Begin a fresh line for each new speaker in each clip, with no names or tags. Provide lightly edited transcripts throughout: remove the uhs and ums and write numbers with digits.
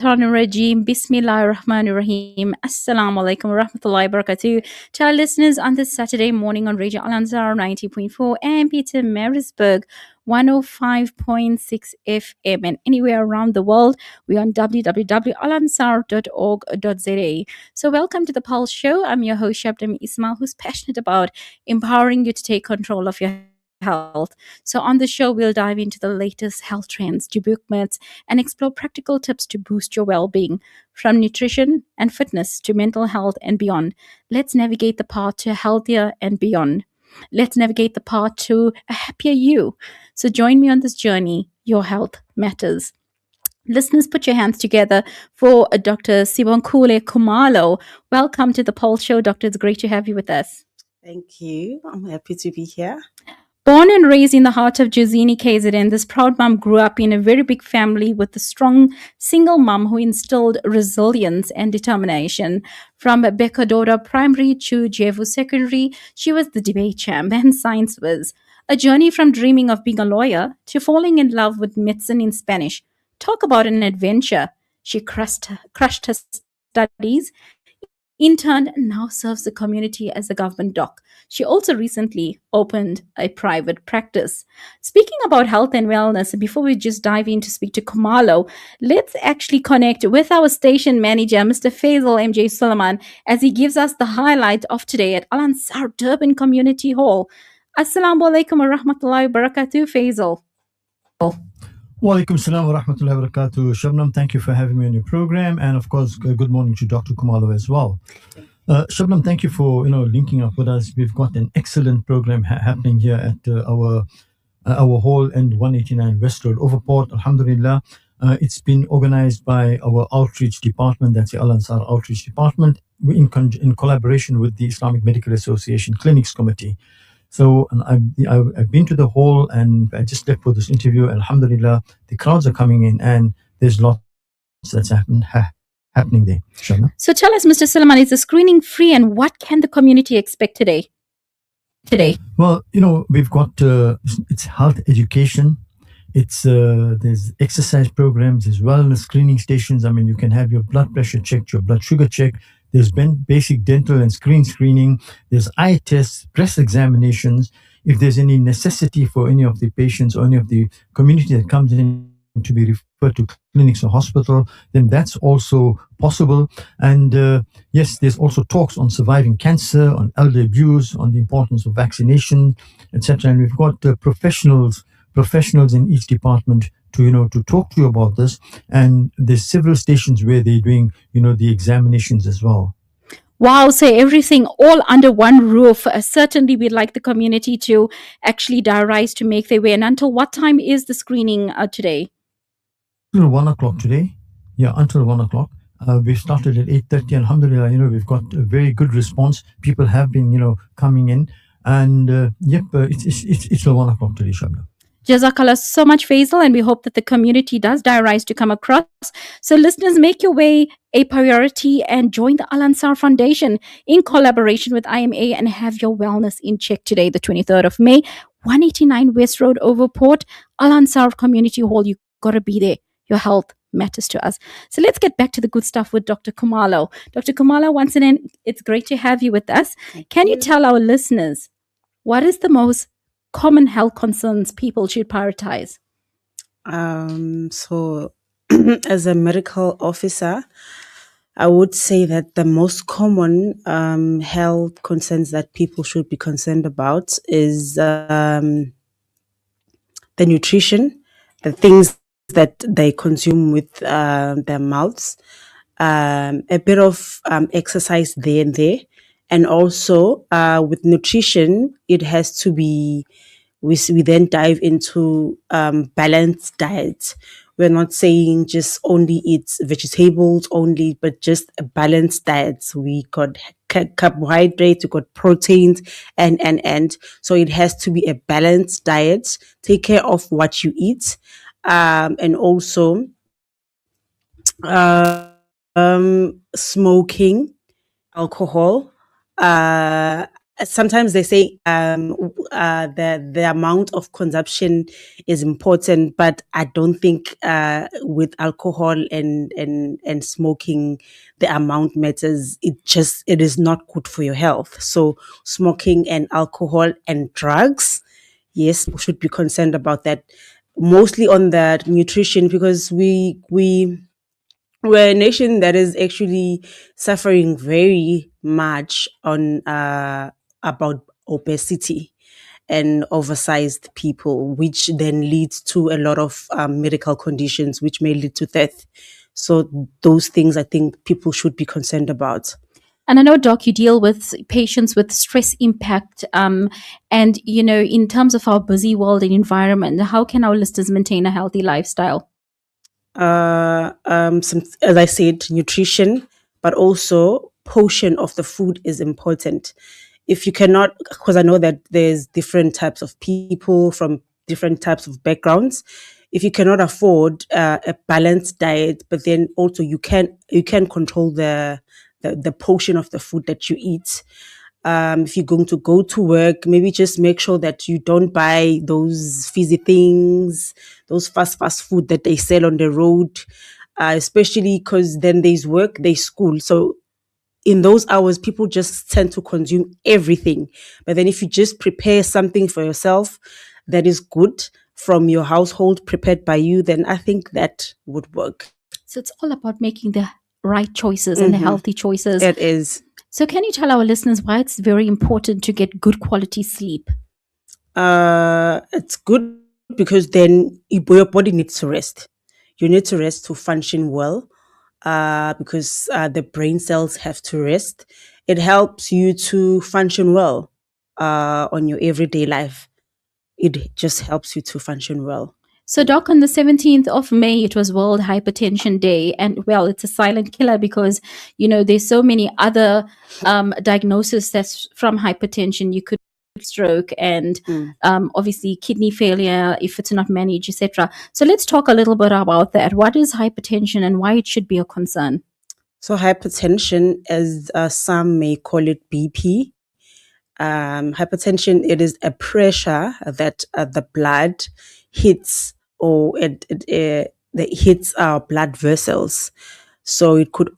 Rajim. Bismillahir Rahmanir Rahim. Assalamu alaikum wa rahmatullahi wa barakatuh. To our listeners on this Saturday morning on Radio Al Ansar 90.4 and Peter Marisburg 105.6 FM and anywhere around the world, we're on www.alansar.org.za. So welcome to the Pulse Show. I'm your host, Shabdam Ismail, who's passionate about empowering you to take control of your health. So on the show, we'll dive into the latest health trends, debunk myths, and explore practical tips to boost your well-being, from nutrition and fitness to mental health and beyond. Let's navigate the path to healthier and beyond. Let's navigate the path to a happier you. So join me on this journey. Your health matters. Listeners, put your hands together for Dr. Sibonkule Khumalo. Welcome to the Pulse Show, Doctor. It's great to have you with us.
Thank you. I'm happy to be here.
Born and raised in the heart of Jozini, KZN, this proud mom grew up in a very big family with a strong single mom who instilled resilience and determination. From Bekadora Primary to Jevu Secondary, she was the debate champ and science whiz. A journey from dreaming of being a lawyer to falling in love with medicine in Spanish. Talk about an adventure. She crushed her studies, interned, and now serves the community as a government doc. She also recently opened a private practice. Speaking about health and wellness, before we just dive in to speak to Khumalo, let's actually connect with our station manager, Mr. Faisal MJ Suleiman, as he gives us the highlight of today at Al Ansar Durban Community Hall. Assalamu alaikum wa rahmatullahi wa barakatuh, Faisal.
Wa alaikum salam wa rahmatullahi wa barakatuh. Shabnam, thank you for having me on your program. And of course, good morning to Dr. Khumalo as well. Shabnam, thank you for linking up with us. We've got an excellent program happening here at our hall in 189 West Road, Overport. Alhamdulillah. It's been organized by our outreach department, that's the Al Ansar Outreach Department, in collaboration with the Islamic Medical Association Clinics Committee. So I've been to the hall and I just left for this interview. Alhamdulillah, the crowds are coming in and there's lots that's happening there. Shabna?
So tell us, Mr. Suleiman, is the screening free and what can the community expect today?
Well, we've got it's health education. It's there's exercise programs, there's wellness screening stations. I mean, you can have your blood pressure checked, your blood sugar checked. There's been basic dental and screening. There's eye tests, breast examinations. If there's any necessity for any of the patients or any of the community that comes in to be referred to clinics or hospital, then that's also possible. And yes, there's also talks on surviving cancer, on elder abuse, on the importance of vaccination, etc. And we've got professionals in each department to talk to you about this. And there's several stations where they're doing the examinations as well.
Wow, so everything all under one roof. Certainly we'd like the community to actually rise to make their way. And until what time is the screening today?
Until 1 o'clock today. Yeah, until 1 o'clock. We started at 8:30. Alhamdulillah, we've got a very good response. People have been, coming in. And it's till 1 o'clock today, Shabna.
Jazakallah so much, Faisal, and we hope that the community does rise to come across. So listeners, make your way a priority and join the Al Ansar Foundation in collaboration with IMA and have your wellness in check today, the 23rd of May, 189 West Road, Overport, Al Ansar Community Hall. You got to be there. Your health matters to us. So let's get back to the good stuff with Dr. Khumalo. Dr. Khumalo, once again, it's great to have you with us. Can you tell our listeners what is the most common health concerns people should prioritize?
So as a medical officer, I would say that the most common health concerns that people should be concerned about is the nutrition, the things that they consume with their mouths, a bit of exercise there and there. And also with nutrition, it has to be, we then dive into balanced diet. We're not saying just only eat vegetables only, but just a balanced diet. So we got carbohydrates, we got proteins, and. So it has to be a balanced diet. Take care of what you eat. And also smoking, alcohol, sometimes they say the amount of consumption is important, but I don't think with alcohol and smoking the amount matters. It is not good for your health. So smoking and alcohol and drugs, yes, we should be concerned about that. Mostly on the nutrition, because we're a nation that is actually suffering very much on about obesity and oversized people, which then leads to a lot of medical conditions, which may lead to death. So those things I think people should be concerned about.
And I know, Doc, you deal with patients with stress impact. And, in terms of our busy world and environment, how can our listeners maintain a healthy lifestyle?
As I said, nutrition, but also portion of the food is important. If you cannot, because I know that there's different types of people from different types of backgrounds. If you cannot afford a balanced diet, but then also you can control the portion of the food that you eat. If you're going to go to work, maybe just make sure that you don't buy those fizzy things, those fast food that they sell on the road, especially because then there's work, there's school. So in those hours, people just tend to consume everything. But then if you just prepare something for yourself that is good from your household, prepared by you, then I think that would work.
So it's all about making the right choices and the healthy choices.
It is.
So can you tell our listeners why it's very important to get good quality sleep?
It's good because then your body needs to rest. You need to rest to function well, because the brain cells have to rest. It helps you to function well on your everyday life. It just helps you to function well.
So, Doc, on the 17th of May, it was World Hypertension Day. And, well, it's a silent killer because, there's so many other diagnoses that's from hypertension. You could stroke and obviously kidney failure if it's not managed, etc. So let's talk a little bit about that. What is hypertension and why it should be a concern?
So hypertension, as some may call it BP, hypertension, it is a pressure that the blood hits, or that hits our blood vessels. So it could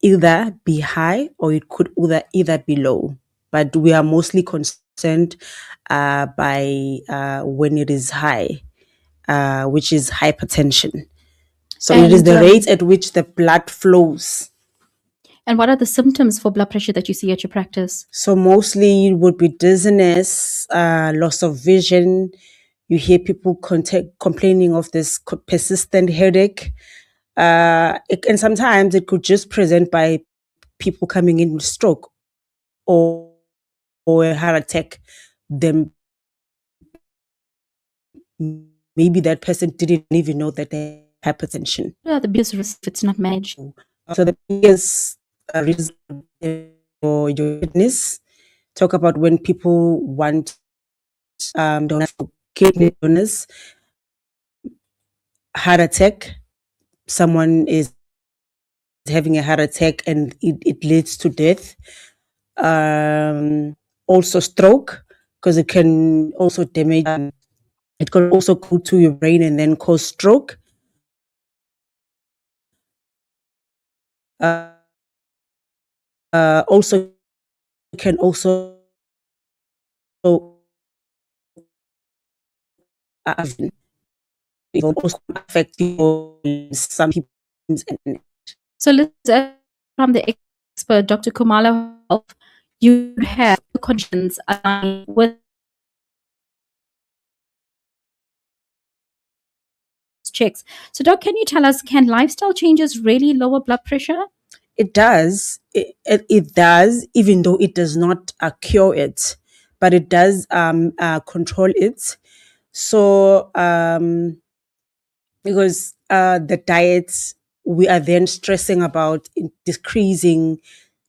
either be high, or it could either be low. But we are mostly concerned by when it is high, which is hypertension. So it is the rate at which the blood flows.
And what are the symptoms for blood pressure that you see at your practice?
So mostly it would be dizziness, loss of vision. You hear people complaining of this persistent headache. And sometimes it could just present by people coming in with stroke or a heart attack. Then maybe that person didn't even know that they have hypertension.
What are the biggest risks if it's not managed?
So the biggest risk for your fitness. Talk about when people want donors for kidney donors, heart attack. Someone is having a heart attack and it leads to death. Also stroke, because it can also damage. It can also go to your brain and then cause stroke. Also can also it will also affect people, some people.
So let's from the expert, Dr. Khumalo, you have conditions with checks. So, Doc, can you tell us, can lifestyle changes really lower blood pressure?
It does. It does, even though it does not cure it, but it does control it. So, because the diets, we are then stressing about decreasing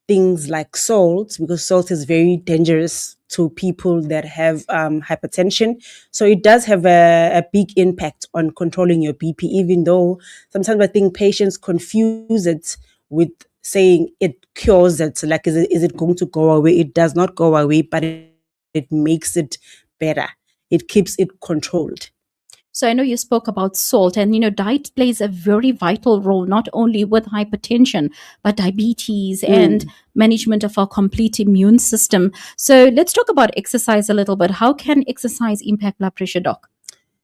things like salt, because salt is very dangerous to people that have hypertension. So it does have a big impact on controlling your BP, even though sometimes I think patients confuse it with saying it cures it. Like, is it going to go away? It does not go away, but it makes it better. It keeps it controlled.
So I know you spoke about salt, and diet plays a very vital role not only with hypertension but diabetes and management of our complete immune system. So let's talk about exercise a little bit. How can exercise impact blood pressure, doc?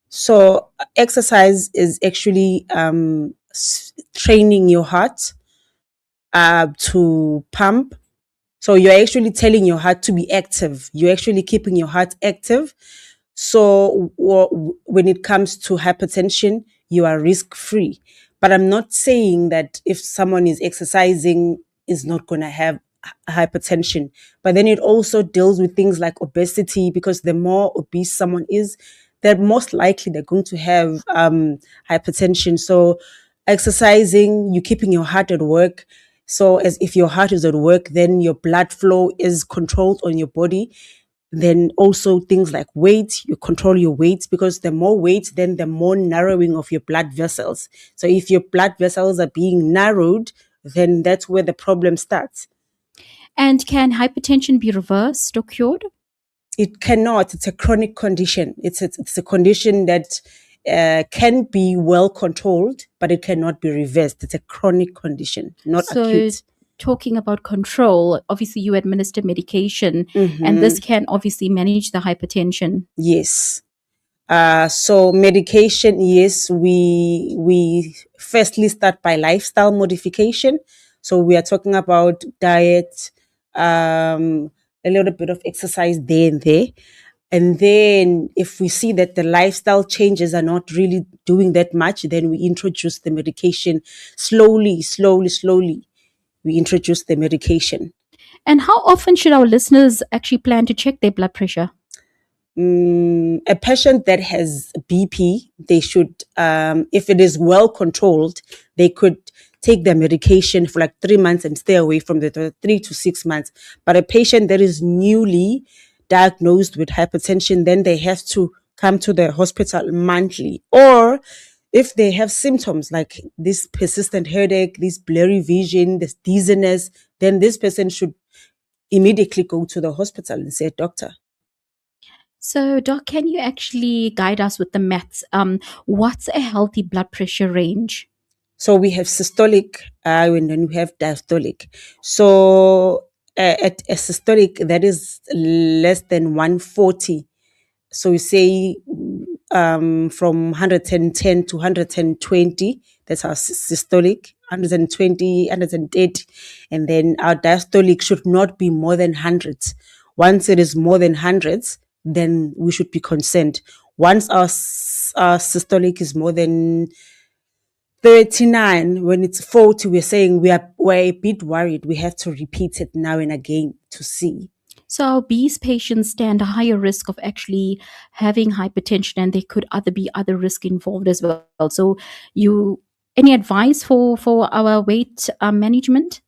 So exercise is actually training your heart to pump. So you're actually telling your heart to be active. You're actually keeping your heart active. So when it comes to hypertension, you are risk free. But I'm not saying that if someone is exercising is not going to have hypertension. But then it also deals with things like obesity, because the more obese someone is, they're most likely they're going to have hypertension. So exercising, you're keeping your heart at work. So as if your heart is at work, then your blood flow is controlled on your body. Then also things like weight, you control your weight, because the more weight, then the more narrowing of your blood vessels. So if your blood vessels are being narrowed, then that's where the problem starts.
And can hypertension be reversed or cured?
It cannot. It's a chronic condition. It's a condition that can be well controlled, but it cannot be reversed. It's a chronic condition, not acute.
Talking about control, obviously you administer medication, and this can obviously manage the hypertension.
Yes. So medication, yes, we firstly start by lifestyle modification. So we are talking about diet, a little bit of exercise there and there. And then if we see that the lifestyle changes are not really doing that much, then we introduce the medication slowly. We introduce the medication.
And how often should our listeners actually plan to check their blood pressure?
A patient that has BP, they should, if it is well controlled, they could take their medication for like 3 months and stay away from the 3 to 6 months. But a patient that is newly diagnosed with hypertension, then they have to come to the hospital monthly. Or if they have symptoms like this persistent headache, this blurry vision, this dizziness, then this person should immediately go to the hospital and say, doctor.
So, Doc, can you actually guide us with the maths? What's a healthy blood pressure range?
So we have systolic and then we have diastolic. So at a systolic, that is less than 140. So we say from 110 to 120, that's our systolic, 120, 130. And then our diastolic should not be more than hundreds. Once it is more than hundreds, then we should be concerned. Once our systolic is more than 39, when it's 40, we're saying we're a bit worried. We have to repeat it now and again to see.
So obese patients stand a higher risk of actually having hypertension, and there could be other risk involved as well. So any advice for our weight management?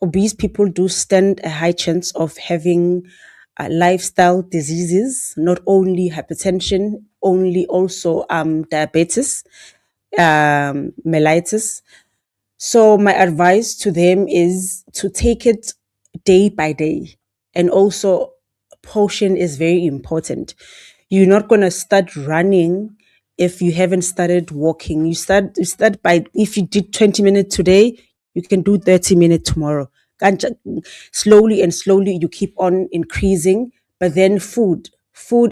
Obese people do stand a high chance of having lifestyle diseases, not only hypertension, only also diabetes, mellitus. So my advice to them is to take it day by day. And also portion is very important. You're not going to start running if you haven't started walking. You start by, if you did 20 minutes today, you can do 30 minutes tomorrow. Slowly and slowly you keep on increasing. But then food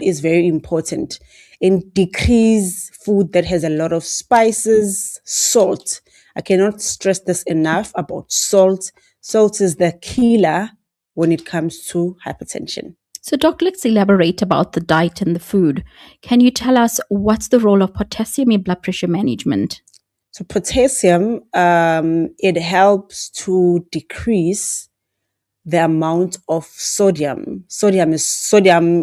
is very important. And decrease food that has a lot of spices, salt. I cannot stress this enough about salt. Salt is the killer when it comes to hypertension.
So, Doc, let's elaborate about the diet and the food. Can you tell us what's the role of potassium in blood pressure management?
So potassium, it helps to decrease the amount of sodium. Sodium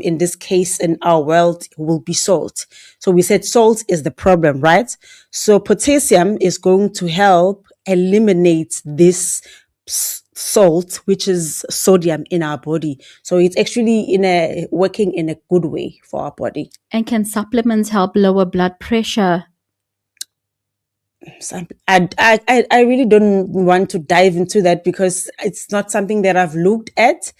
in this case in our world will be salt. So we said salt is the problem, right? So potassium is going to help eliminate this salt, which is sodium in our body. So it's actually working in a good way for our body.
And can supplements help lower blood pressure?
I really don't want to dive into that because it's not something that I've looked at.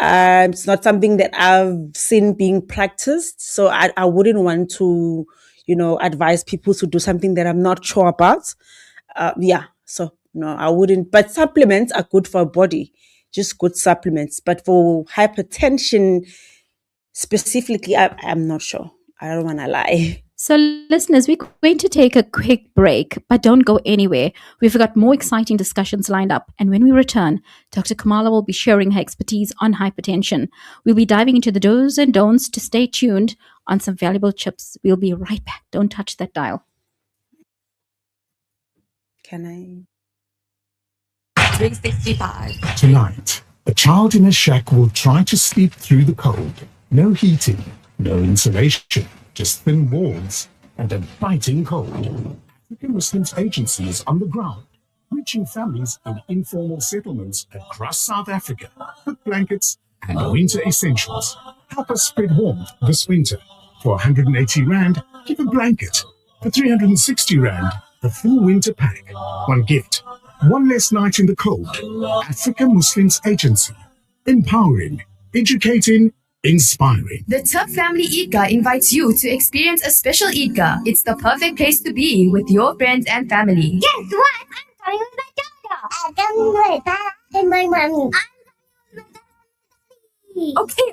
It's not something that I've seen being practiced. So I wouldn't want to, advise people to do something that I'm not sure about. Yeah. So no, I wouldn't. But supplements are good for a body, just good supplements. But for hypertension specifically, I'm not sure. I don't want to lie.
So, listeners, we're going to take a quick break, but don't go anywhere. We've got more exciting discussions lined up. And when we return, Dr. Khumalo will be sharing her expertise on hypertension. We'll be diving into the do's and don'ts to stay tuned on some valuable tips. We'll be right back. Don't touch that dial.
Can I?
365. Tonight, a child in a shack will try to sleep through the cold. No heating, no insulation, just thin walls and a biting cold. African Muslims Agency is on the ground, reaching families in informal settlements across South Africa with blankets and winter essentials. Help us spread warmth this winter. For 180 Rand, give a blanket. For 360 Rand, the full winter pack. One gift. One less night in the cold. African Muslims Agency. Empowering, educating, inspiring.
The Tuck Family Eidgah invites you to experience a special Eidgah. It's the perfect place to be with your friends and family.
Guess what? I'm going with my dada. I'm going with Dada and my mommy.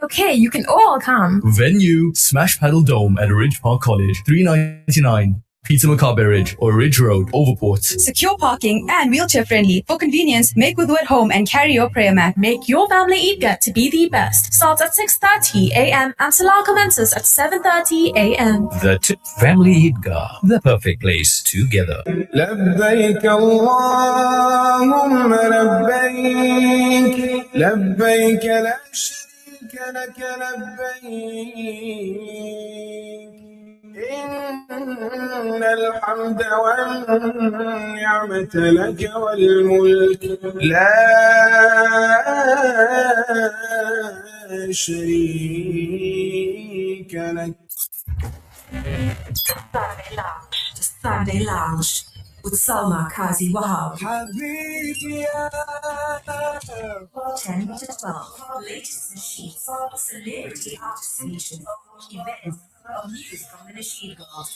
Okay, you can all come.
Venue, Smash Paddle Dome at Ridge Park College, 399. Peter Macabre Ridge or Ridge Road, Overport.
Secure parking and wheelchair friendly. For convenience, make wudu at home and carry your prayer mat.
Make your family Eidgah to be the best. Starts at 6:30 a.m. and Salah commences at 7:30 a.m.
The Family Eidgah, the perfect place to gather.
لبيك اللهم لبيك لبيك لا شريك لك لبيك إن الحمد والنعمة لك والملك لا شريك لك.
Saturday Lounge with Salma Kazi Wahab. 10 to 12. Latest sheets, celebrity artist station, events, news from the Nasheed Girls.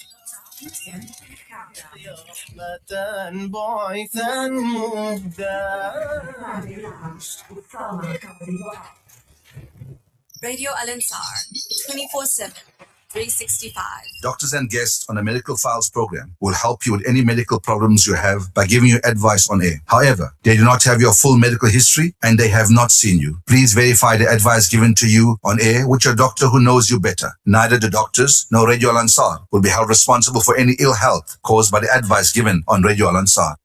Radio Al Ansar, 24/7, 365.
Doctors and guests on a medical files program will help you with any medical problems you have by giving you advice on air. However, they do not have your full medical history and they have not seen you. Please verify the advice given to you on air with your doctor who knows you better. Neither the doctors nor Radio Al Ansar will be held responsible for any ill health caused by the advice given on Radio Al Ansar.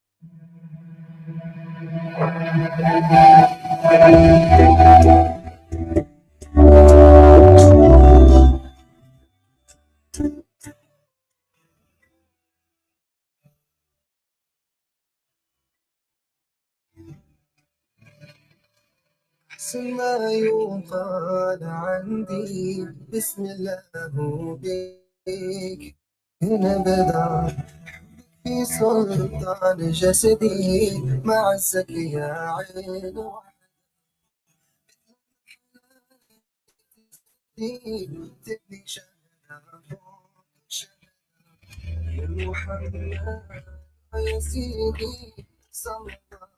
أحسن ما يقال عندي بسم الله بيك هنا بدأ في سلطان جسدي مع الزكي يا عين تبني شهادة يا محمد يا سيدي صلى الله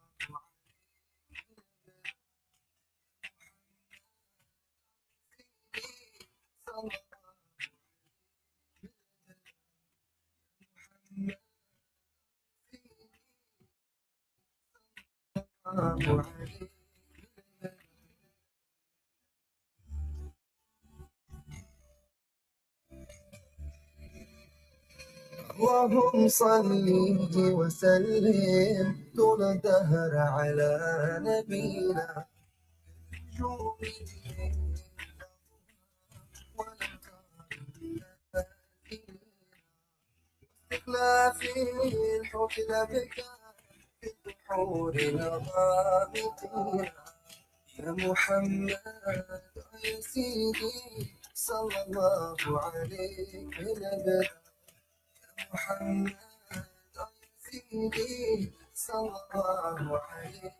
اللهم صل وسلم طول الدهر على نبينا في الحكم بك في البحور الغامضين يا محمد يا سيدي صلى الله عليك نبدا يا محمد يا سيدي صلى الله عليه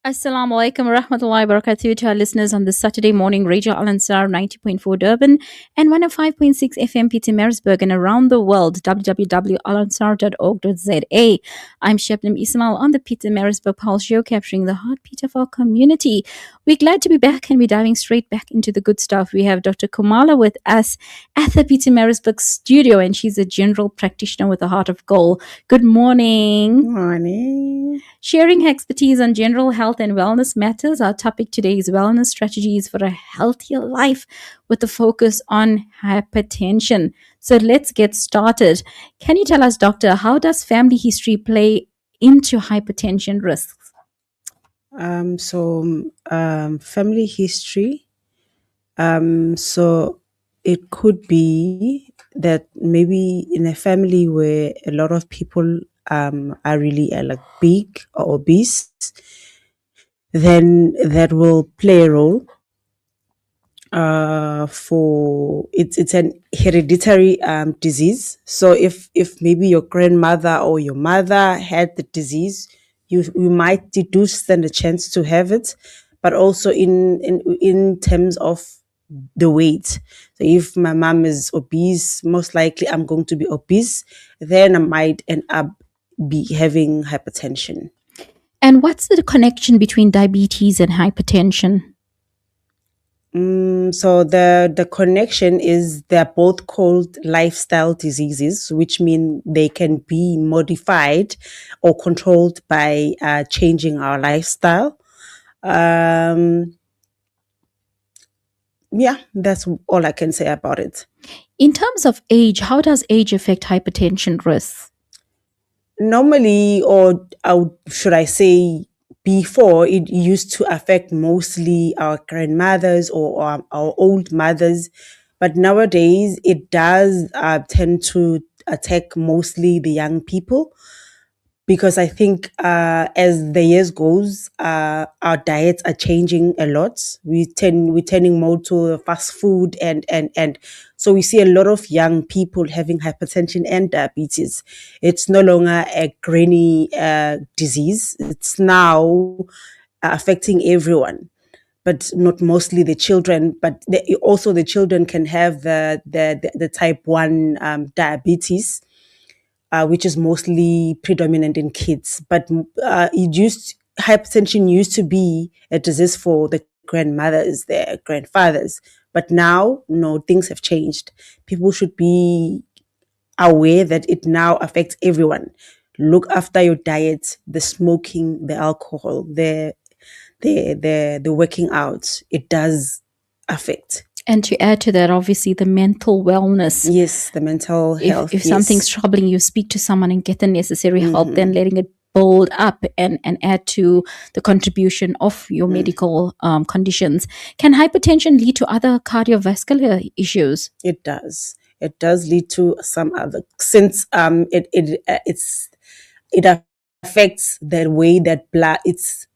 Assalamu alaikum wa rahmatullahi wa barakatuh to our listeners on this Saturday morning, Radio Al Ansar 90.4 Durban and 105.6 FM Pietermaritzburg and around the world, www.alansar.org.za. I'm Shebnem Ismail on the Pietermaritzburg Pulse show, capturing the heartbeat of our community. We're glad to be back and we're diving straight back into the good stuff. We have Dr. Khumalo with us at the Pietermaritzburg studio, and she's a general practitioner with a heart of gold. Good morning.
Morning.
Sharing expertise on general health and wellness matters. Our topic today is wellness strategies for a healthier life with a focus on hypertension. So let's get started. Can you tell us, doctor, how does family history play into hypertension risks?
Family history. So it could be that maybe in a family where a lot of people are really like big or obese, then that will play a role. For it's an hereditary disease. So if maybe your grandmother or your mother had the disease, you might deduce then a chance to have it, but also in terms of the weight. So if my mom is obese, most likely I'm going to be obese. Then I might end up be having hypertension.
And what's the connection between diabetes and hypertension?
So the connection is they're both called lifestyle diseases, which mean they can be modified or controlled by changing our lifestyle. Yeah, that's all I can say about it.
In terms of age, how does age affect hypertension risks?
Normally, should I say, before, it used to affect mostly our grandmothers or our old mothers, but nowadays it does tend to attack mostly the young people, because I think as the years goes, our diets are changing a lot. We're turning more to fast food, and so we see a lot of young people having hypertension and diabetes. It's no longer a granny disease. It's now affecting everyone, but not mostly the children. But also the children can have the type 1 diabetes, which is mostly predominant in kids. But hypertension used to be a disease for the grandmothers, their grandfathers. But now, no, things have changed. People should be aware that it now affects everyone. Look after your diet, the smoking, the alcohol, the working out. It does affect.
And to add to that, obviously, the mental wellness.
Yes, the mental health.
If something's troubling you, speak to someone and get the necessary help, then letting it build up and add to the contribution of your medical conditions. Can hypertension lead to other cardiovascular issues?
It does. It does lead to some other, since it affects the way that blood, it's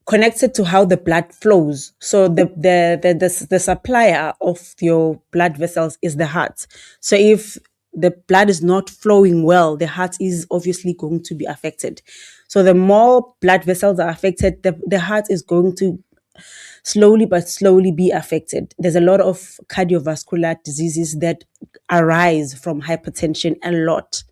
connected to how the blood flows. So the supplier of your blood vessels is the heart. So if the blood is not flowing well, the heart is obviously going to be affected. So the more blood vessels are affected, the heart is going to slowly be affected. There's a lot of cardiovascular diseases that arise from hypertension a lot.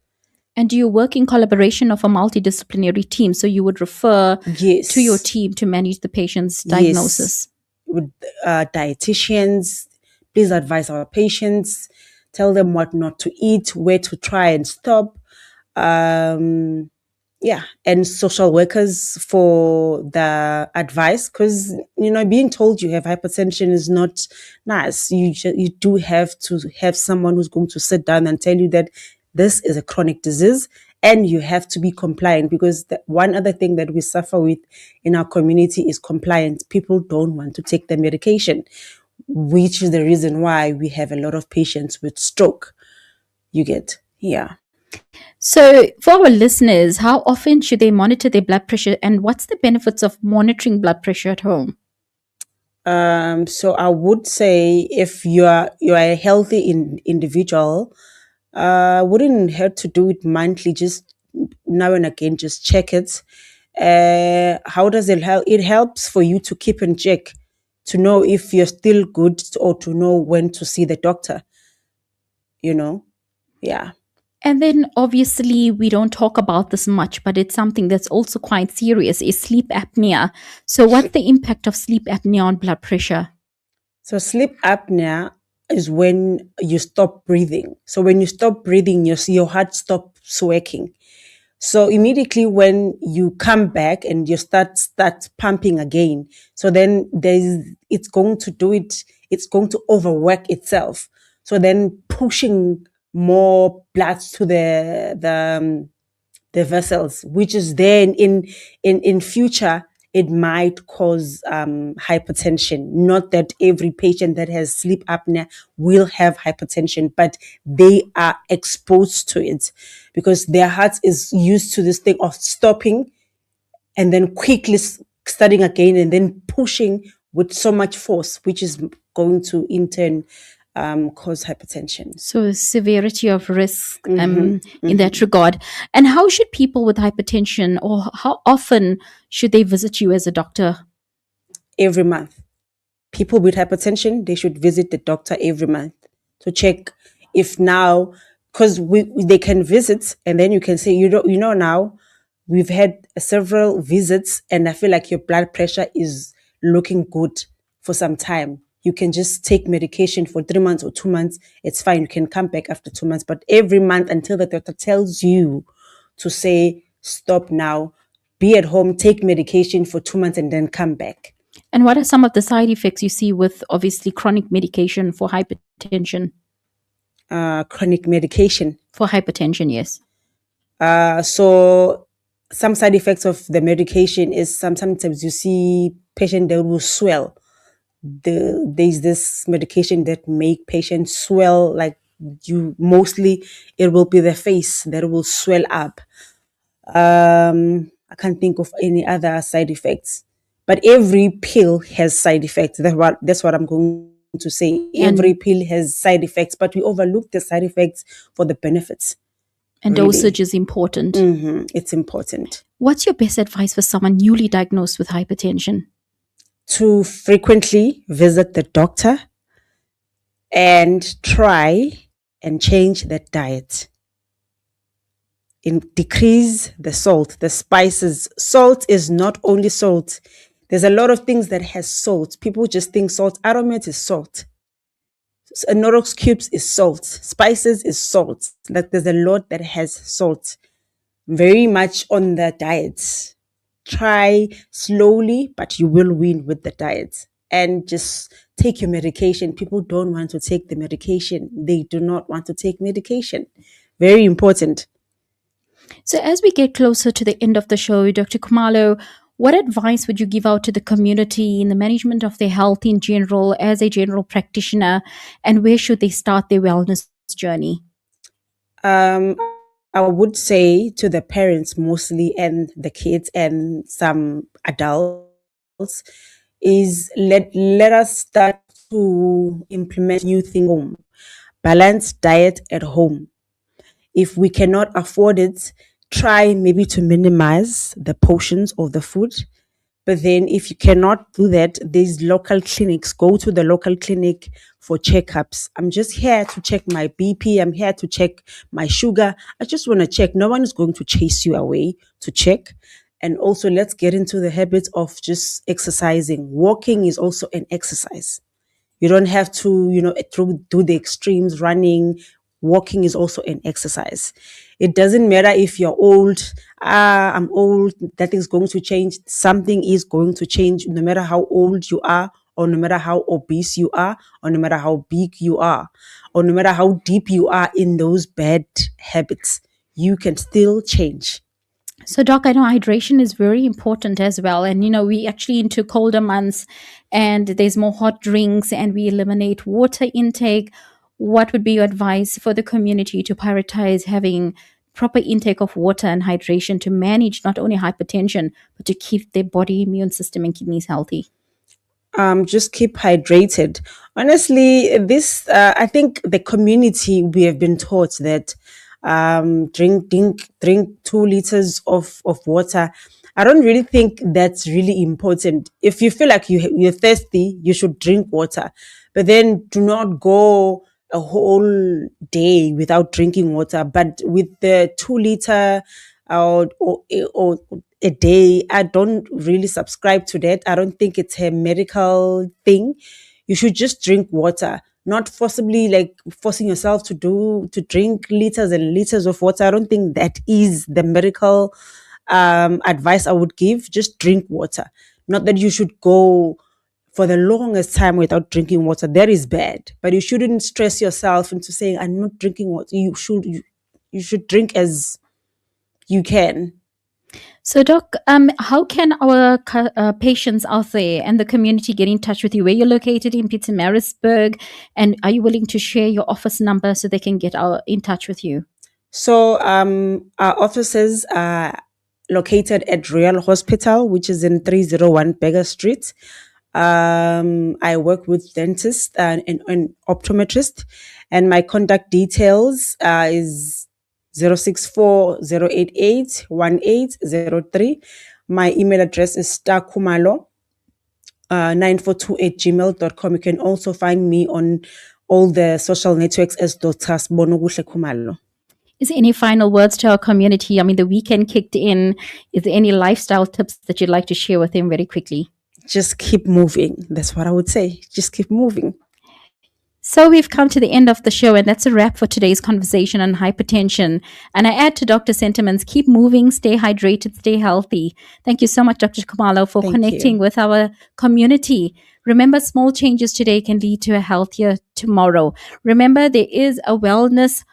And do you work in collaboration of a multidisciplinary team? So you would refer to your team to manage the patient's diagnosis?
Yes. With dietitians, please advise our patients, tell them what not to eat, where to try and stop. And social workers for the advice, because being told you have hypertension is not nice. You do have to have someone who's going to sit down and tell you that this is a chronic disease and you have to be compliant, because one other thing that we suffer with in our community is compliance. People don't want to take the medication, which is the reason why we have a lot of patients with stroke. You get, yeah.
So, for our listeners, how often should they monitor their blood pressure, and what's the benefits of monitoring blood pressure at home?
So I would say if you are a healthy individual, wouldn't hurt to do it monthly, just now and again, just check it. How does it help? It helps for you to keep in check, to know if you're still good, or to know when to see the doctor. You know, yeah.
And then obviously we don't talk about this much, but it's something that's also quite serious, is sleep apnea. So what's the impact of sleep apnea on blood pressure?
So sleep apnea is when you stop breathing. So when you stop breathing, your heart stops working. So immediately when you come back and you start pumping again, so then it's going to do it. It's going to overwork itself. So then pushing more blood to the vessels, which is then in future it might cause hypertension. Not that every patient that has sleep apnea will have hypertension, but they are exposed to it because their heart is used to this thing of stopping and then quickly starting again and then pushing with so much force, which is going to in turn cause hypertension.
So severity of risk in that regard. And how should people with hypertension, or how often should they visit you as a doctor?
Every month. People with hypertension, they should visit the doctor every month to check if now, because they can visit and then you can say, now we've had several visits and I feel like your blood pressure is looking good for some time. You can just take medication for 3 months or 2 months. It's fine. You can come back after 2 months, but every month until the doctor tells you to say, stop now, be at home, take medication for 2 months and then come back.
And what are some of the side effects you see with obviously chronic medication for hypertension?
Chronic medication.
For hypertension, yes.
So some side effects of the medication is sometimes you see patient that will swell. There's this medication that make patients swell, like mostly it will be the face that will swell up. I can't think of any other side effects, but every pill has side effects. That's what I'm going to say. Every pill has side effects, but we overlook the side effects for the benefits.
And really, dosage is important.
It's important.
What's your best advice for someone newly diagnosed with hypertension?
To frequently visit the doctor and try and change the diet. Decrease the salt, the spices. Salt is not only salt. There's a lot of things that has salt. People just think salt. Aromat is salt. Norox cubes is salt. Spices is salt. Like there's a lot that has salt. Very much on the diet. Try slowly, but you will win with the diet. And just take your medication. People don't want to take the medication. They do not want to take medication. Very important.
So as we get closer to the end of the show, Dr. Khumalo, what advice would you give out to the community in the management of their health in general as a general practitioner, and where should they start their wellness journey?
I would say to the parents mostly and the kids and some adults is let us start to implement new things home. Balanced diet at home. If we cannot afford it, try maybe to minimize the portions of the food. But then if you cannot do that, there's local clinics. Go to the local clinic for checkups. I'm just here to check my BP. I'm here to check my sugar. I just want to check. No one is going to chase you away to check. And also let's get into the habit of just exercising. Walking is also an exercise. You don't have to, do the extremes, running. Walking is also an exercise. It doesn't matter if you're old. I'm old. Nothing's going to change. Something is going to change no matter how old you are, or no matter how obese you are, or no matter how big you are, or no matter how deep you are in those bad habits. You can still change.
So, Doc, I know hydration is very important as well. And, we actually into colder months and there's more hot drinks and we eliminate water intake. what would be your advice for the community to prioritize having proper intake of water and hydration to manage not only hypertension, but to keep their body, immune system, and kidneys healthy?
Just keep hydrated. Honestly, this I think the community, we have been taught that drink 2 liters of water. I don't really think that's really important. If you feel like you're thirsty, you should drink water, but then do not go a whole day without drinking water. But with the 2 liter or a day, I don't really subscribe to that. I don't think it's a medical thing. You should just drink water, not forcibly like forcing yourself to drink liters and liters of water. I don't think that is the medical advice I would give. Just drink water. Not that you should go for the longest time without drinking water. That is bad. But you shouldn't stress yourself into saying, I'm not drinking water. You should drink as you can.
So, Doc, how can our patients out there and the community get in touch with you? Where you're located in Pietermaritzburg, and are you willing to share your office number so they can get in touch with you?
So, our offices are located at Royal Hospital, which is in 301 Beggar Street. I work with dentists and optometrist, and my contact details is 064-088-1803. My email address is Khumalo 9428gmail.com. You can also find me on all the social networks as Dr. Sbonokuhle Khumalo.
Is there any final words to our community? I mean, the weekend kicked in. Is there any lifestyle tips that you'd like to share with them very quickly?
Just keep moving. That's what I would say. Just keep moving.
So we've come to the end of the show, and that's a wrap for today's conversation on hypertension. And I add to Dr. Sentiments, keep moving, stay hydrated, stay healthy. Thank you so much, Dr. Khumalo, for connecting with our community. Remember, small changes today can lead to a healthier tomorrow. Remember, there is a wellness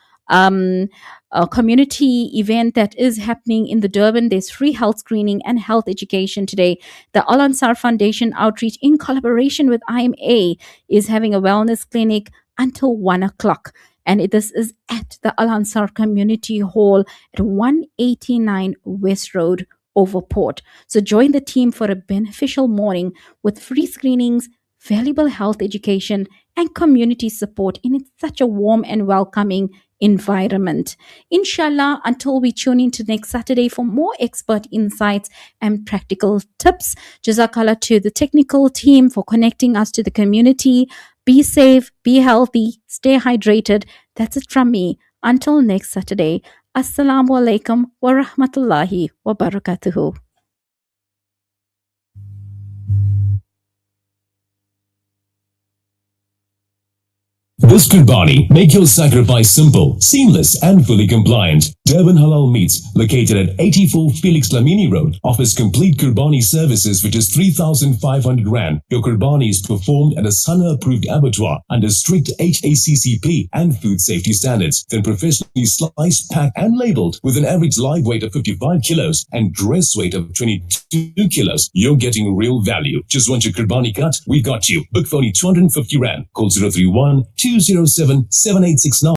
a community event that is happening in the Durban. There's free health screening and health education today. The Al Ansar Foundation Outreach, in collaboration with IMA, is having a wellness clinic until 1 o'clock. And this is at the Al Ansar Community Hall at 189 West Road, Overport. So join the team for a beneficial morning with free screenings, valuable health education, and community support in such a warm and welcoming environment. Inshallah, until we tune in to next Saturday for more expert insights and practical tips. Jazakallah to the technical team for connecting us to the community. Be safe, be healthy, stay hydrated. That's it from me. Until next Saturday. Assalamu alaikum wa rahmatullahi wa barakatuhu.
This Kurbani, make your sacrifice simple, seamless and fully compliant. Durban Halal Meats, located at 84 Felix Lamini Road, offers complete Kurbani services for just 3,500 Rand. Your Kurbani is performed at a SANA-approved abattoir under strict HACCP and food safety standards, then professionally sliced, packed and labeled with an average live weight of 55 kilos and dress weight of 22 kilos. You're getting real value. Just want your Kurbani cut? We got you. Book for only 250 Rand. Call 031 207 7869.